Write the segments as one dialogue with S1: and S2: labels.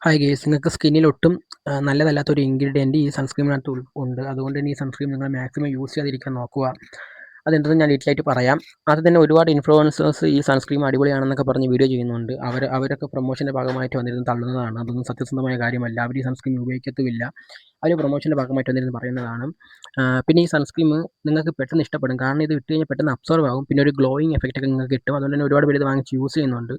S1: Hi guys, നിങ്ങൾക്ക് സ്കിന്നിൽ ഒട്ടും നല്ലതല്ലാത്തൊരു ഇൻഗ്രീഡിയൻറ്റ് ഈ സൺസ്ക്രീമിനകത്ത് ഉണ്ട്. അതുകൊണ്ട് തന്നെ ഈ സൺസ്ക്രീം നിങ്ങൾ മാക്സിമം യൂസ് ചെയ്യാതിരിക്കാൻ നോക്കുക. അതെന്തെന്ന് ഞാൻ ഡീറ്റെയിൽ ആയിട്ട് പറയാം. അത് തന്നെ ഒരുപാട് ഇൻഫ്ലുവൻസേഴ്സ് ഈ സൺസ്ക്രീം അടിപൊളിയാണെന്നൊക്കെ പറഞ്ഞ് വീഡിയോ ചെയ്യുന്നുണ്ട്. അവരൊക്കെ പ്രൊമോഷൻ്റെ ഭാഗമായിട്ട് വന്നിരുന്ന് തള്ളുന്നതാണ്. അതൊന്നും സത്യസന്ധമായ കാര്യമല്ല. അവർ ഈ സൺസ്ക്രീം ഉപയോഗിക്കത്തുമില്ല. അവർ പ്രൊമോഷൻ്റെ ഭാഗമായിട്ട് വന്നിരുന്ന് പറയുന്നതാണ്. പിന്നെ ഈ സൺസ്ക്രീം നിങ്ങൾക്ക് പെട്ടെന്ന് ഇഷ്ടപ്പെടും. കാരണം ഇത് ഇട്ട് കഴിഞ്ഞാൽ പെട്ടെന്ന് അബ്സോർബ് ആകും. പിന്നെ ഒരു ഗ്ലോയിങ് എഫക്റ്റ് ഒക്കെ നിങ്ങൾക്ക് കിട്ടും. അതുകൊണ്ട് തന്നെ ഒരുപാട് പേര് ഇത് വാങ്ങിച്ച് യൂസ് ചെയ്യുന്നുണ്ട്.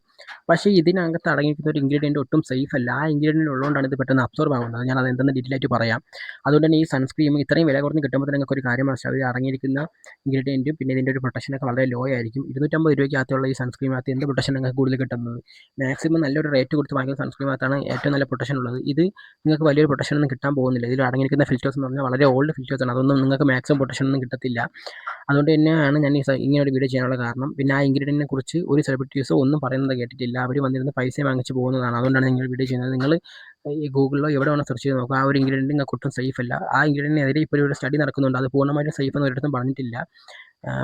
S1: പക്ഷേ ഇതിനകത്ത് അടങ്ങിയിരിക്കുന്ന ഒരു ഇൻഗ്രീഡിയൻറ്റ് ഒട്ടും സേഫ് അല്ല. ആ ഇൻഗ്രീഡിയൻറ്റ് ഉള്ളതുകൊണ്ടാണ് ഇത് പെട്ടെന്ന് അബ്സോർബ് ആകുന്നത്. ഞാൻ അത് എന്തെന്ന് ഡീറ്റെയിൽ ആയിട്ട് പറയാം. അതുകൊണ്ട് തന്നെ ഈ സൺസ്ക്രീം ഇത്രയും വില കുറഞ്ഞ് കിട്ടുമ്പോൾ നിങ്ങൾക്ക് ഒരു കാര്യം മനസ്സിലാവും. ഇതിൽ അടങ്ങിയിരിക്കുന്ന ഇൻഗ്രീഡിയൻറ്റും പിന്നെ ഇതിൻ്റെ ഒരു പ്രൊട്ടക്ഷനൊക്കെ വളരെ ലോ ആയിരിക്കും. 250 രൂപയ്ക്കകത്തുള്ള ഈ സൺസ്ക്രീമിനകത്ത് എന്ത് പ്രൊട്ടക്ഷൻ നിങ്ങൾക്ക് കൂടുതൽ കിട്ടുന്നത്? മാക്സിമം നല്ലൊരു റേറ്റ് കൊടുത്ത് വാങ്ങിക്കുന്ന സൺസ്ക്രീമിനകത്താണ് ഏറ്റവും നല്ല പ്രൊട്ടക്ഷൻ ഉള്ളത്. ഇത് നിങ്ങൾക്ക് വലിയൊരു പ്രൊട്ടക്ഷൻ ഒന്നും കിട്ടാൻ പോകുന്നില്ല. ഇതിൽ അടങ്ങിയിരിക്കുന്ന ഫിൽറ്റേഴ്സ് എന്ന് പറഞ്ഞാൽ വളരെ ഓൾഡ് ഫിൽറ്റേഴ്സാണ്. അതൊന്നും നിങ്ങൾക്ക് മാക്സിമം പ്രൊട്ടക്ഷൻ ഒന്നും കിട്ടത്തില്ല. അതുകൊണ്ട് തന്നെയാണ് ഞാൻ ഇങ്ങനെ ഒരു വീഡിയോ ചെയ്യാനുള്ള കാരണം. പിന്നെ ആ ഇൻഗ്രീഡിയൻറ്റിനെ കുറിച്ച് ഒരു സെലിബ്രിറ്റീസോ ഒന്നും പറയുന്നത് കേട്ടിട്ടില്ല. അവർ വന്നിരുന്ന് പൈസ വാങ്ങിച്ച് പോകുന്നതാണ്. അതുകൊണ്ടാണ് നിങ്ങൾ വീഡിയോ ചെയ്യുന്നത്. നിങ്ങൾ ഈ ഗൂഗിളിലോ എവിടെ വേണം സെർച്ച് ചെയ്ത് നോക്കുക. ആ ഒരു ഇൻഗ്രീഡിയൻറ്റ് നിങ്ങൾക്ക് ഒട്ടും സേഫ് അല്ല. ആ ഇൻഗ്രീഡിയൻറ്റിനെതിരെ ഇപ്പോൾ ഒരു സ്റ്റഡി നടക്കുന്നുണ്ട്. അത് പൂർണ്ണമായിട്ടും സേഫ് എന്ന് ഒരിടത്തും പറഞ്ഞിട്ടില്ല.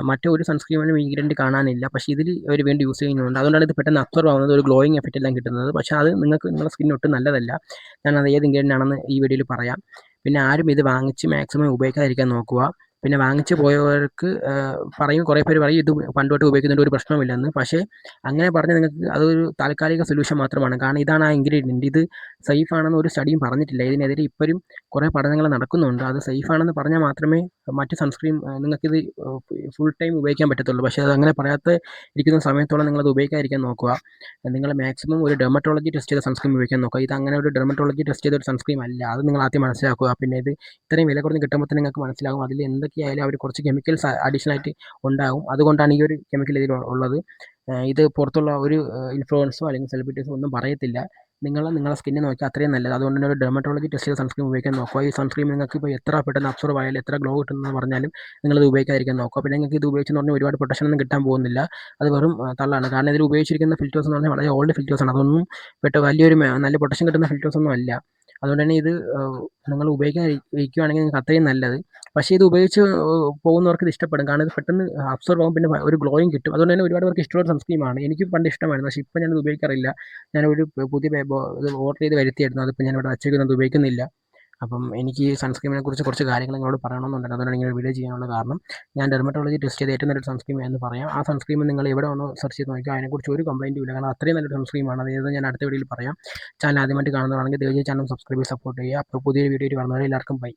S1: മറ്റൊരു സൺസ്ക്രീമിനും ഇൻഗ്രീഡിയൻറ്റ് കാണാനില്ല. പക്ഷേ ഇതിൽ അവർ വീണ്ടും യൂസ് ചെയ്യുന്നുണ്ട്. അതുകൊണ്ടാണ് ഇത് പെട്ടെന്ന് അബ്സോർബ് ആവുന്നത്, ഒരു ഗ്ലോയിങ് എഫക്റ്റ് എല്ലാം കിട്ടുന്നത്. പക്ഷേ അത് നിങ്ങൾക്ക് നിങ്ങളുടെ സ്കിന്നിന് ഒട്ടും നല്ലതല്ല. ഞാനത് ഏത് ഇൻഗ്രീഡിയൻ്റ് ആണെന്ന് ഈ വീഡിയോയിൽ പറയാം. പിന്നെ ആരും ഇത് വാങ്ങിച്ച് മാക്സിമം ഉപയോഗിക്കാതിരിക്കാൻ നോക്കുക. പിന്നെ വാങ്ങിച്ച് പോയവർക്ക് കുറേ പേര് പറയും ഇത് പണ്ട് തൊട്ട് ഉപയോഗിക്കുന്നതുകൊണ്ട് ഒരു പ്രശ്നമില്ലെന്ന്. പക്ഷേ അങ്ങനെ പറഞ്ഞാൽ നിങ്ങൾക്ക് അതൊരു താൽക്കാലിക സൊല്യൂഷൻ മാത്രമാണ്. കാരണം ഇതാണ് ആ ഇൻഗ്രീഡിയൻറ്റ്. ഇത് സേഫ് ആണെന്ന് ഒരു സ്റ്റഡിയും പറഞ്ഞിട്ടില്ല. ഇതിനെതിരെ ഇപ്പോഴും കുറേ പഠനങ്ങൾ നടക്കുന്നുണ്ട്. അത് സേഫ് ആണെന്ന് പറഞ്ഞാൽ മാത്രമേ മറ്റ് സൺസ്ക്രീൻ നിങ്ങൾക്കിത് ഫുൾ ടൈം ഉപയോഗിക്കാൻ പറ്റത്തുള്ളൂ. പക്ഷേ അത് അങ്ങനെ പറയാത്ത ഇരിക്കുന്ന സമയത്തോളം നിങ്ങളത് ഉപയോഗിക്കാതിരിക്കാൻ നോക്കുക. നിങ്ങൾ മാക്സിമം ഒരു ഡെർമറ്റോളജി ടെസ്റ്റ് ചെയ്ത സൺസ്ക്രീൻ ഉപയോഗിക്കാൻ നോക്കുക. ഇത് അങ്ങനെ ഒരു ഡെർമറ്റോളജി ടെസ്റ്റ് ചെയ്ത ഒരു സൺസ്ക്രീൻ അല്ല. അത് നിങ്ങൾ ആദ്യം മനസ്സിലാക്കുക. പിന്നെ ഇത് ഇത്രയും വില കുറഞ്ഞ് കിട്ടുമ്പോൾ തന്നെ നിങ്ങൾക്ക് മനസ്സിലാകും അതിൽ എന്തൊക്കെയായാലും അവർ കുറച്ച് കെമിക്കൽസ് അഡീഷണൽ ആയിട്ട് ഉണ്ടാകും. അതുകൊണ്ടാണ് ഈ ഒരു കെമിക്കൽ ഇതിൽ ഉള്ളത്. ഇത് പുറത്തുള്ള ഒരു ഇൻഫ്ലുവൻസോ അല്ലെങ്കിൽ സെലിബ്രിറ്റീസോ ഒന്നും പറയത്തില്ല. നിങ്ങളുടെ സ്കിന്നെ നോക്കിയാൽ അത്രയും നല്ലത്. അതുകൊണ്ട് തന്നെ ഒരു ഡെർമറ്റോളജി ടെസ്റ്റ് ചെയ്ത സൺസ്ക്രീൻ ഉപയോഗിക്കാൻ നോക്കുക. ഈ സൺസ്ക്രീൻ നിങ്ങൾക്ക് ഇപ്പോൾ എത്ര പെട്ടെന്ന് അബ്സോർബ് ആയാലും എത്ര ഗ്ലോ കിട്ടുമെന്ന് പറഞ്ഞാലും നിങ്ങളത് ഉപയോഗിക്കാതിരിക്കാൻ നോക്കുക. പിന്നെ നിങ്ങൾക്ക് ഇത് ഉപയോഗിച്ചെന്ന് പറഞ്ഞാൽ ഒരുപാട് പ്രൊട്ടക്ഷൻ ഒന്നും കിട്ടാൻ പോകുന്നില്ല. അത് വെറും തള്ളാണ്. കാരണം ഇതിൽ ഉപയോഗിച്ചിരിക്കുന്ന ഫിൽറ്റേഴ്സ് എന്ന് പറഞ്ഞാൽ വളരെ ഓൾഡ് ഫിൽറ്റേഴ്സാണ്. അതൊന്നും വലിയൊരു നല്ല പ്രൊട്ടക്ഷൻ കിട്ടുന്ന ഫിൽറ്റേഴ്സ് ഒന്നും അല്ല. അതുകൊണ്ട് തന്നെ ഇത് നിങ്ങൾ ഉപയോഗിക്കാതിരിക്കുകയാണെങ്കിൽ നിങ്ങൾക്ക് അത്രയും നല്ലത്. പക്ഷേ ഇത് ഉപയോഗിച്ച് പോകുന്നവർക്ക് ഇത് ഇഷ്ടപ്പെടും. കാരണം ഇത് പെട്ടെന്ന് അബ്സോർബ് ആകും. പിന്നെ ഒരു ഗ്ലോയും കിട്ടും. അതുകൊണ്ട് തന്നെ ഒരുപാട് പേർക്ക് ഇഷ്ടമുള്ള സൺസ്ക്രീമാണ്. എനിക്ക് പണ്ട് ഇഷ്ടമായിരുന്നു. പക്ഷേ ഇപ്പോൾ ഞാനത് ഉപയോഗിക്കാറില്ല. ഞാനൊരു പുതിയ ഇത് ഓർഡർ ചെയ്ത് വരുത്തിയായിരുന്നു. അതിപ്പോൾ ഞാനിവിടെ വച്ചേക്കുന്നത് ഉപയോഗിക്കുന്നില്ല. അപ്പം എനിക്ക് ഈ സൺസ്ക്രീമിനെ കുറിച്ച് കുറച്ച് കാര്യങ്ങൾ നിങ്ങളോട് പറയണമെന്നുണ്ട്. അതുകൊണ്ടാണ് ഇങ്ങനെ വീഡിയോ ചെയ്യാനുള്ള കാരണം. ഞാൻ ഡെർമറ്റോളജി ടെസ്റ്റ് ചെയ്ത ഏറ്റവും നല്ലൊരു സൺസ്ക്രീം എന്ന് പറയാം. ആ സൺസ്ക്രീം നിങ്ങൾ എവിടെ വന്നോ സെർച്ച് ചെയ്ത് നോക്കിയാൽ അതിനെക്കുറിച്ച് ഒരു കംപ്ലയിൻറ്റും ഇല്ല. കാരണം അത്രയും നല്ലൊരു സൺസ്ക്രീമാണ്. അത് ഞാൻ അടുത്ത വീഡിയോയിൽ പറയാം. ചാനൽ ആദ്യമായിട്ട് കാണുന്നതാണെങ്കിൽ ദയവായി ചാനൽ സബ്സ്ക്രൈബ് ചെയ്ത് സപ്പോർട്ട് ചെയ്യുക. അപ്പോൾ പുതിയൊരു വീഡിയോയിൽ കാണുന്നവരെ എല്ലാവർക്കും ബൈ.